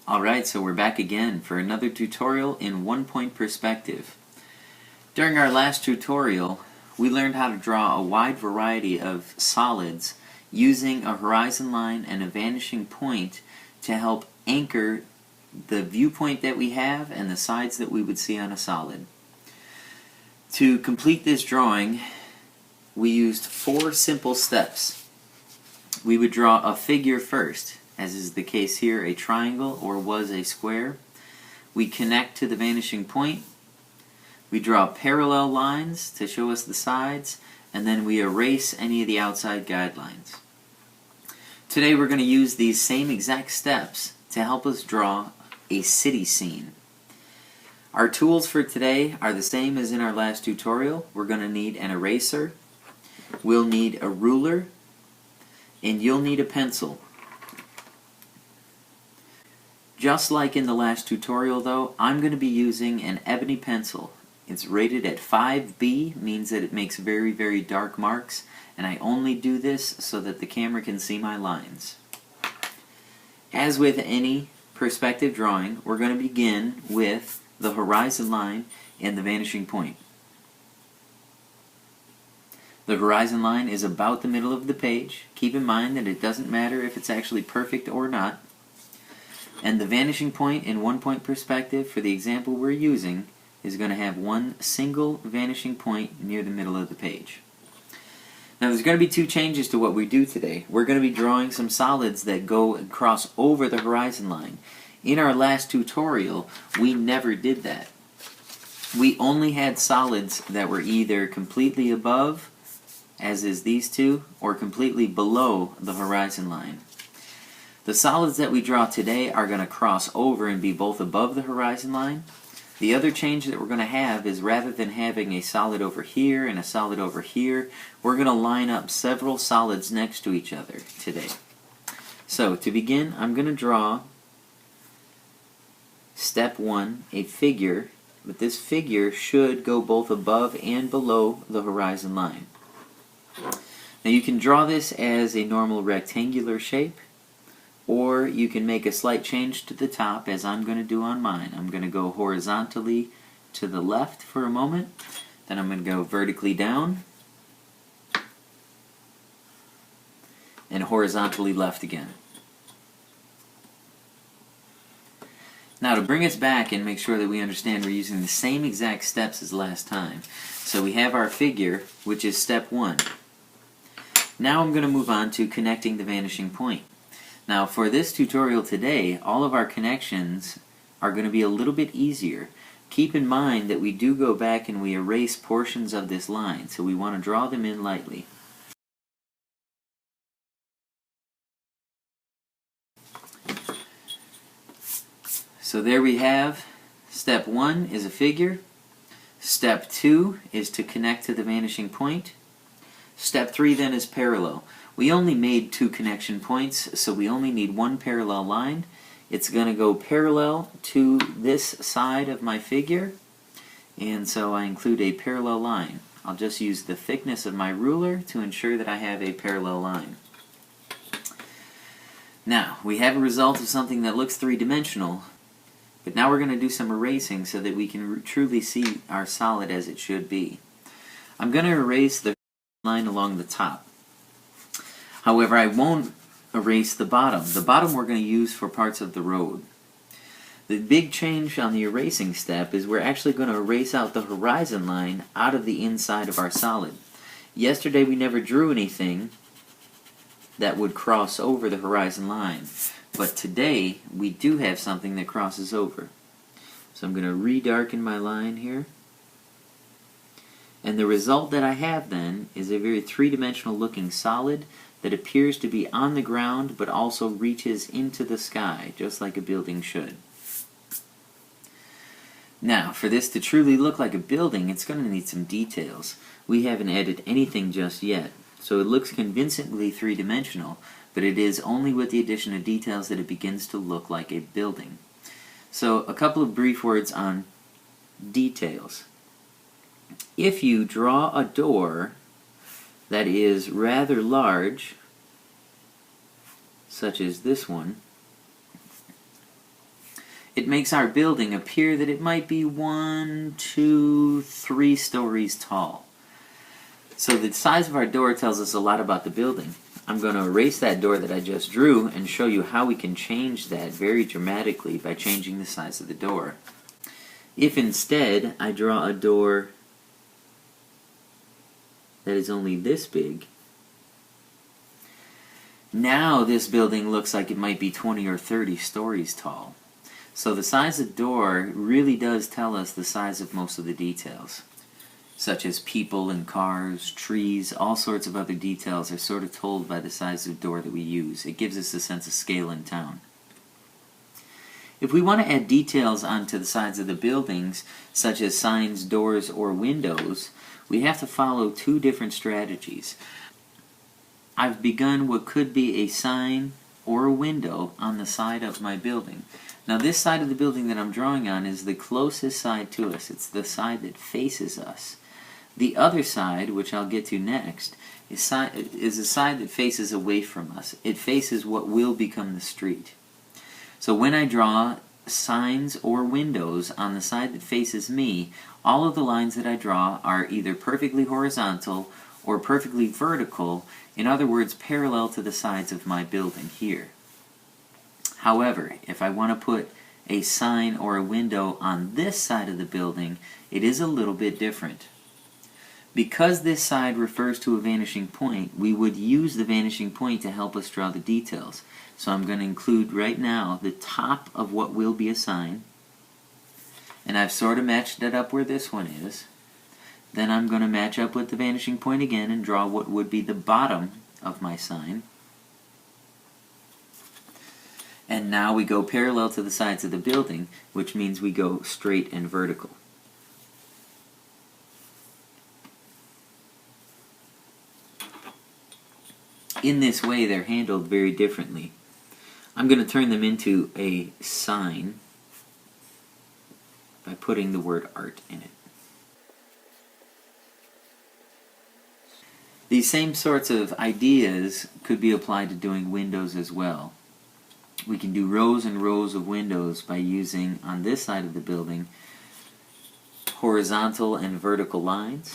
Alright, so we're back again for another tutorial in one-point perspective. During our last tutorial, we learned how to draw a wide variety of solids using a horizon line and a vanishing point to help anchor the viewpoint that we have and the sides that we would see on a solid. To complete this drawing, we used 4 simple steps. We would draw a figure first, as is the case here, a triangle or was a square. We connect to the vanishing point. We draw parallel lines to show us the sides, and then we erase any of the outside guidelines. Today we're going to use these same exact steps to help us draw a city scene. Our tools for today are the same as in our last tutorial. We're going to need an eraser, we'll need a ruler, and you'll need a pencil. Just like in the last tutorial though, I'm going to be using an ebony pencil. It's rated at 5B, means that it makes very, very dark marks, and I only do this so that the camera can see my lines. As with any perspective drawing, we're going to begin with the horizon line and the vanishing point. The horizon line is about the middle of the page. Keep in mind that it doesn't matter if it's actually perfect or not. And the vanishing point in one-point perspective for the example we're using is going to have one single vanishing point near the middle of the page. Now there's going to be 2 changes to what we do today. We're going to be drawing some solids that go and cross over the horizon line. In our last tutorial, we never did that. We only had solids that were either completely above, as is these 2, or completely below the horizon line. The solids that we draw today are going to cross over and be both above the horizon line. The other change that we're going to have is rather than having a solid over here and a solid over here, we're going to line up several solids next to each other today. So to begin, I'm going to draw step 1, a figure, but this figure should go both above and below the horizon line. Now you can draw this as a normal rectangular shape, or you can make a slight change to the top, as I'm going to do on mine. I'm going to go horizontally to the left for a moment, then I'm going to go vertically down, and horizontally left again. Now to bring us back and make sure that we understand we're using the same exact steps as last time. So we have our figure, which is step 1. Now I'm going to move on to connecting the vanishing point. Now for this tutorial today, all of our connections are going to be a little bit easier. Keep in mind that we do go back and we erase portions of this line, so we want to draw them in lightly. So there we have, step 1 is a figure, step 2 is to connect to the vanishing point, step 3 then is parallel. We only made 2 connection points, so we only need 1 parallel line. It's going to go parallel to this side of my figure, and so I include a parallel line. I'll just use the thickness of my ruler to ensure that I have a parallel line. Now, we have a result of something that looks 3-dimensional, but now we're going to do some erasing so that we can truly see our solid as it should be. I'm going to erase the line along the top. However, I won't erase the bottom. The bottom we're going to use for parts of the road. The big change on the erasing step is we're actually going to erase out the horizon line out of the inside of our solid. Yesterday we never drew anything that would cross over the horizon line, but today we do have something that crosses over. So I'm going to re-darken my line here. And the result that I have then is a very 3-dimensional looking solid that appears to be on the ground but also reaches into the sky, just like a building should. Now, for this to truly look like a building, it's going to need some details. We haven't added anything just yet, so it looks convincingly 3-dimensional, but it is only with the addition of details that it begins to look like a building. So, a couple of brief words on details. If you draw a door that is rather large, such as this one, it makes our building appear that it might be 1, 2, 3 stories tall. So the size of our door tells us a lot about the building. I'm going to erase that door that I just drew and show you how we can change that very dramatically by changing the size of the door. If instead I draw a door that is only this big, now this building looks like it might be 20 or 30 stories tall. So the size of the door really does tell us the size of most of the details, such as people and cars, trees, all sorts of other details are sort of told by the size of the door that we use. It gives us a sense of scale in town. If we want to add details onto the sides of the buildings, such as signs, doors, or windows, we have to follow two different strategies. I've begun what could be a sign or a window on the side of my building. Now this side of the building that I'm drawing on is the closest side to us. It's the side that faces us. The other side, which I'll get to next, is a side that faces away from us. It faces what will become the street. So when I draw signs or windows on the side that faces me, all of the lines that I draw are either perfectly horizontal or perfectly vertical, in other words, parallel to the sides of my building here. However, if I want to put a sign or a window on this side of the building, it is a little bit different. Because this side refers to a vanishing point, we would use the vanishing point to help us draw the details. So I'm going to include right now the top of what will be a sign, and I've sort of matched it up where this one is. Then I'm going to match up with the vanishing point again and draw what would be the bottom of my sign. And now we go parallel to the sides of the building, which means we go straight and vertical. In this way, they're handled very differently. I'm going to turn them into a sign by putting the word art in it. These same sorts of ideas could be applied to doing windows as well. We can do rows and rows of windows by using, on this side of the building, horizontal and vertical lines.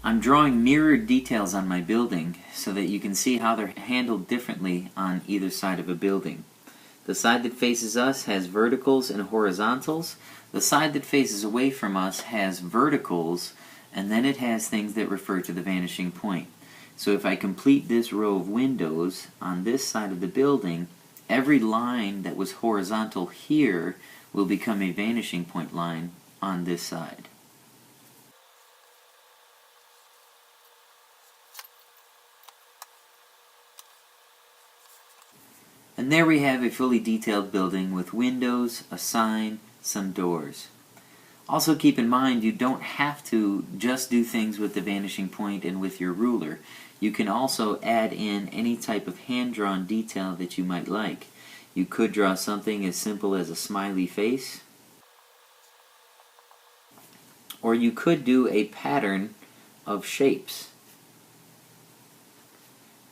I'm drawing mirrored details on my building so that you can see how they're handled differently on either side of a building. The side that faces us has verticals and horizontals. The side that faces away from us has verticals, and then it has things that refer to the vanishing point. So if I complete this row of windows on this side of the building, every line that was horizontal here will become a vanishing point line on this side. And there we have a fully detailed building with windows, a sign, some doors. Also keep in mind you don't have to just do things with the vanishing point and with your ruler. You can also add in any type of hand-drawn detail that you might like. You could draw something as simple as a smiley face, or you could do a pattern of shapes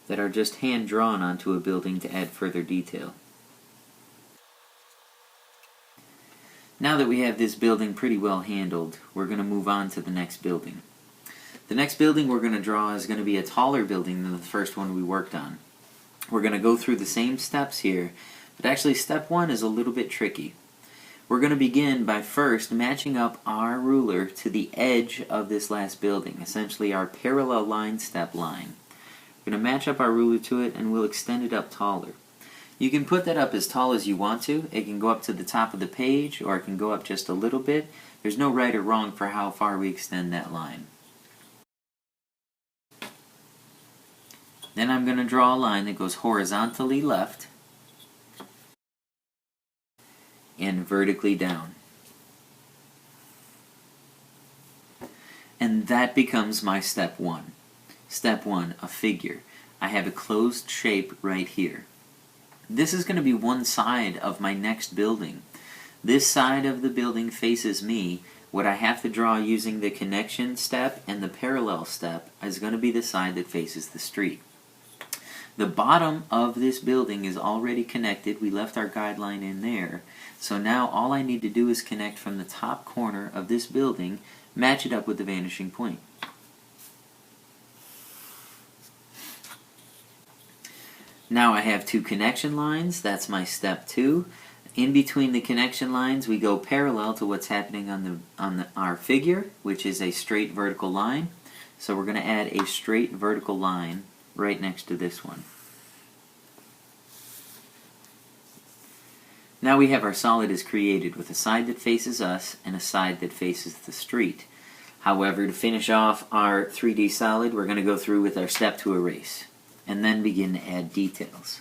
that are just hand-drawn onto a building to add further detail. Now that we have this building pretty well handled, we're going to move on to the next building. The next building we're going to draw is going to be a taller building than the first one we worked on. We're going to go through the same steps here, but actually step one is a little bit tricky. We're going to begin by first matching up our ruler to the edge of this last building, essentially our parallel line step line. We're going to match up our ruler to it and we'll extend it up taller. You can put that up as tall as you want to. It can go up to the top of the page or it can go up just a little bit. There's no right or wrong for how far we extend that line. Then I'm going to draw a line that goes horizontally left and vertically down. And that becomes my step one. Step 1, a figure. I have a closed shape right here. This is going to be one side of my next building. This side of the building faces me. What I have to draw using the connection step and the parallel step is going to be the side that faces the street. The bottom of this building is already connected. We left our guideline in there. So now all I need to do is connect from the top corner of this building, match it up with the vanishing point. Now I have two connection lines. That's my step 2. In between the connection lines, we go parallel to what's happening on our figure, which is a straight vertical line. So we're going to add a straight vertical line right next to this one. Now we have our solid is created with a side that faces us and a side that faces the street. However, to finish off our 3D solid, we're going to go through with our step to erase, and then begin to add details.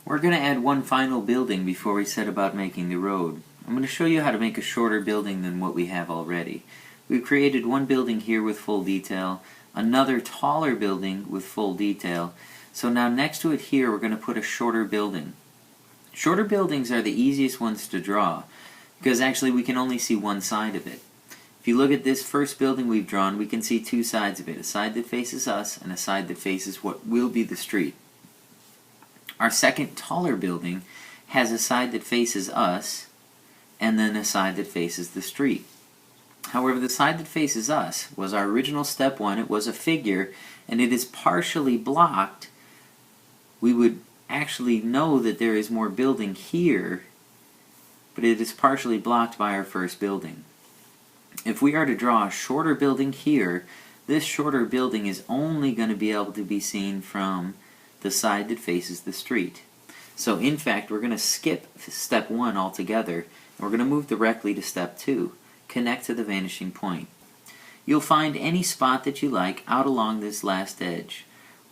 We're going to add one final building before we set about making the road. I'm going to show you how to make a shorter building than what we have already. We've created one building here with full detail, another taller building with full detail. So now next to it here we're going to put a shorter building. Shorter buildings are the easiest ones to draw because actually we can only see one side of it. If you look at this first building we've drawn, we can see two sides of it, a side that faces us and a side that faces what will be the street. Our second taller building has a side that faces us and then a side that faces the street. However, the side that faces us was our original step 1. It was a figure and it is partially blocked. We would actually know that there is more building here, but it is partially blocked by our first building. If we are to draw a shorter building here, this shorter building is only going to be able to be seen from the side that faces the street. So in fact, we're going to skip step 1 altogether, and we're going to move directly to step 2, connect to the vanishing point. You'll find any spot that you like out along this last edge.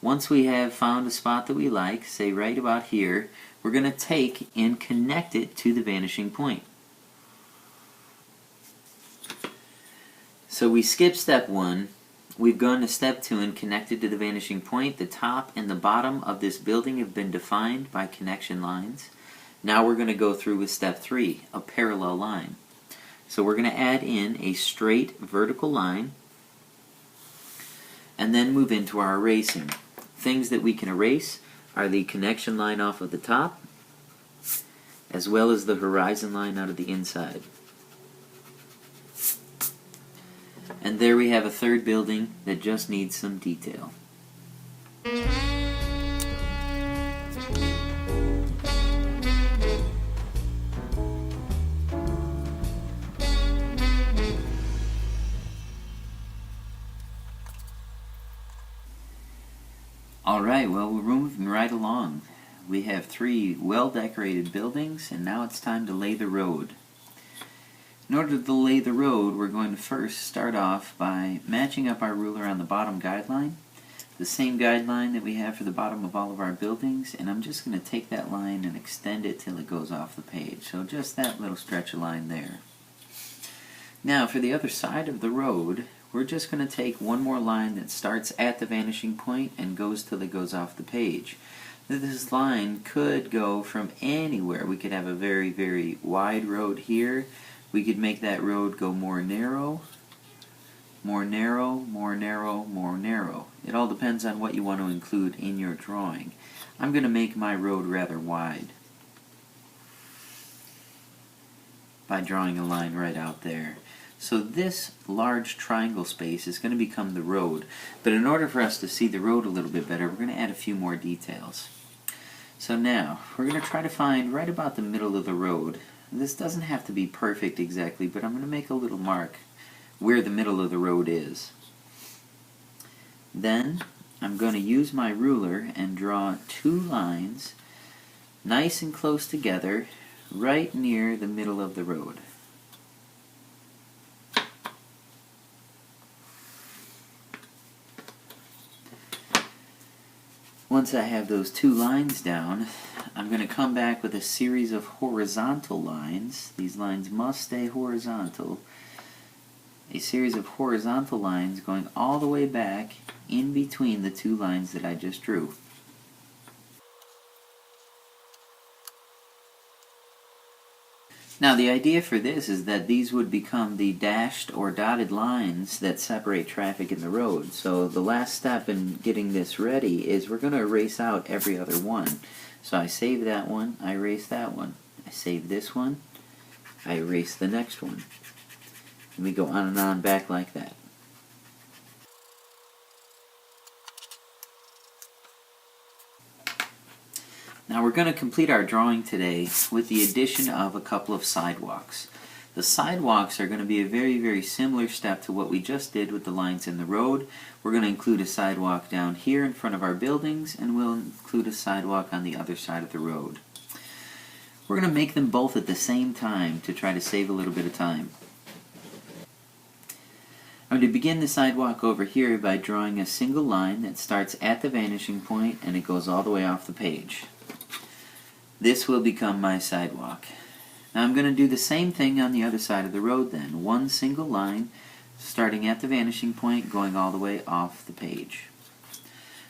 Once we have found a spot that we like, say right about here, we're going to take and connect it to the vanishing point. So we skip step 1, we've gone to step 2 and connected to the vanishing point. The top and the bottom of this building have been defined by connection lines. Now we're going to go through with step 3, a parallel line. So we're going to add in a straight vertical line and then move into our erasing. Things that we can erase are the connection line off of the top as well as the horizon line out of the inside. And there we have a third building that just needs some detail. Alright, well, we're moving right along. We have 3 well-decorated buildings, and now it's time to lay the road. In order to lay the road, we're going to first start off by matching up our ruler on the bottom guideline, the same guideline that we have for the bottom of all of our buildings, and I'm just going to take that line and extend it till it goes off the page. So just that little stretch of line there. Now for the other side of the road, we're just going to take one more line that starts at the vanishing point and goes till it goes off the page. This line could go from anywhere. We could have a very, very wide road here. We could make that road go more narrow, more narrow, more narrow, more narrow. It all depends on what you want to include in your drawing. I'm going to make my road rather wide by drawing a line right out there. So this large triangle space is going to become the road, but in order for us to see the road a little bit better, we're going to add a few more details. So now, we're going to try to find right about the middle of the road. This doesn't have to be perfect exactly, but I'm going to make a little mark where the middle of the road is. Then, I'm going to use my ruler and draw two lines nice and close together right near the middle of the road. Once I have those two lines down, I'm going to come back with a series of horizontal lines. These lines must stay horizontal. A series of horizontal lines going all the way back in between the two lines that I just drew. Now the idea for this is that these would become the dashed or dotted lines that separate traffic in the road. So the last step in getting this ready is we're going to erase out every other one. So I save that one, I erase that one. I save this one, I erase the next one. And we go on and on back like that. Now we're going to complete our drawing today with the addition of a couple of sidewalks. The sidewalks are going to be a very similar step to what we just did with the lines in the road. We're going to include a sidewalk down here in front of our buildings, and we'll include a sidewalk on the other side of the road. We're going to make them both at the same time to try to save a little bit of time. I'm going to begin the sidewalk over here by drawing a single line that starts at the vanishing point and it goes all the way off the page. This will become my sidewalk. Now I'm going to do the same thing on the other side of the road then. One single line starting at the vanishing point going all the way off the page.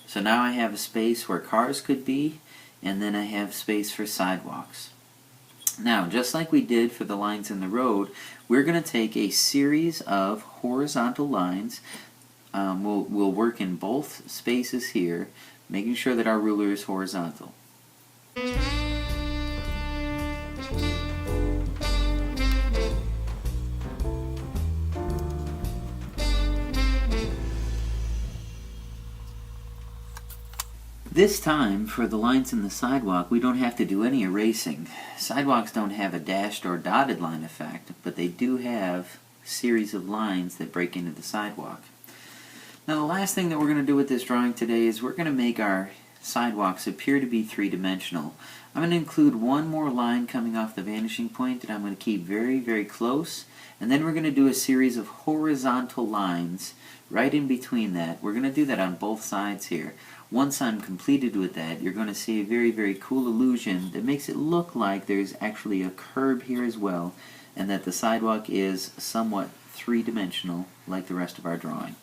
So now I have a space where cars could be, and then I have space for sidewalks. Now, just like we did for the lines in the road, we're going to take a series of horizontal lines. We'll work in both spaces here, making sure that our ruler is horizontal. This time, for the lines in the sidewalk, we don't have to do any erasing. Sidewalks don't have a dashed or dotted line effect, but they do have a series of lines that break into the sidewalk. Now the last thing that we're going to do with this drawing today is we're going to make our sidewalks appear to be three-dimensional. I'm going to include one more line coming off the vanishing point that I'm going to keep very close, and then we're going to do a series of horizontal lines right in between that. We're going to do that on both sides here. Once I'm completed with that, you're going to see a very cool illusion that makes it look like there's actually a curb here as well, and that the sidewalk is somewhat three-dimensional like the rest of our drawing.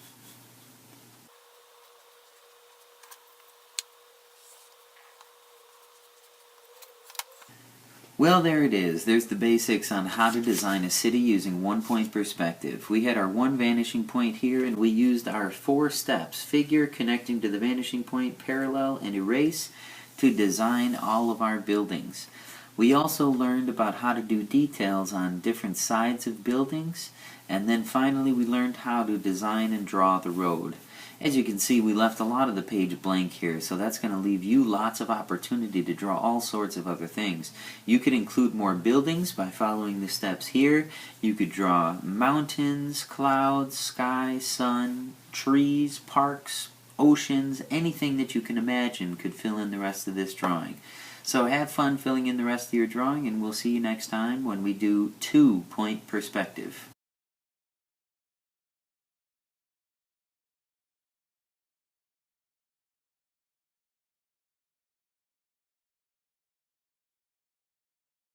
Well, there it is. There's the basics on how to design a city using one-point perspective. We had our one vanishing point here, and we used our 4 steps: figure, connecting to the vanishing point, parallel, and erase to design all of our buildings. We also learned about how to do details on different sides of buildings, and then finally we learned how to design and draw the road. As you can see, we left a lot of the page blank here, so that's going to leave you lots of opportunity to draw all sorts of other things. You could include more buildings by following the steps here. You could draw mountains, clouds, sky, sun, trees, parks, oceans, anything that you can imagine could fill in the rest of this drawing. So have fun filling in the rest of your drawing, and we'll see you next time when we do 2-point perspective.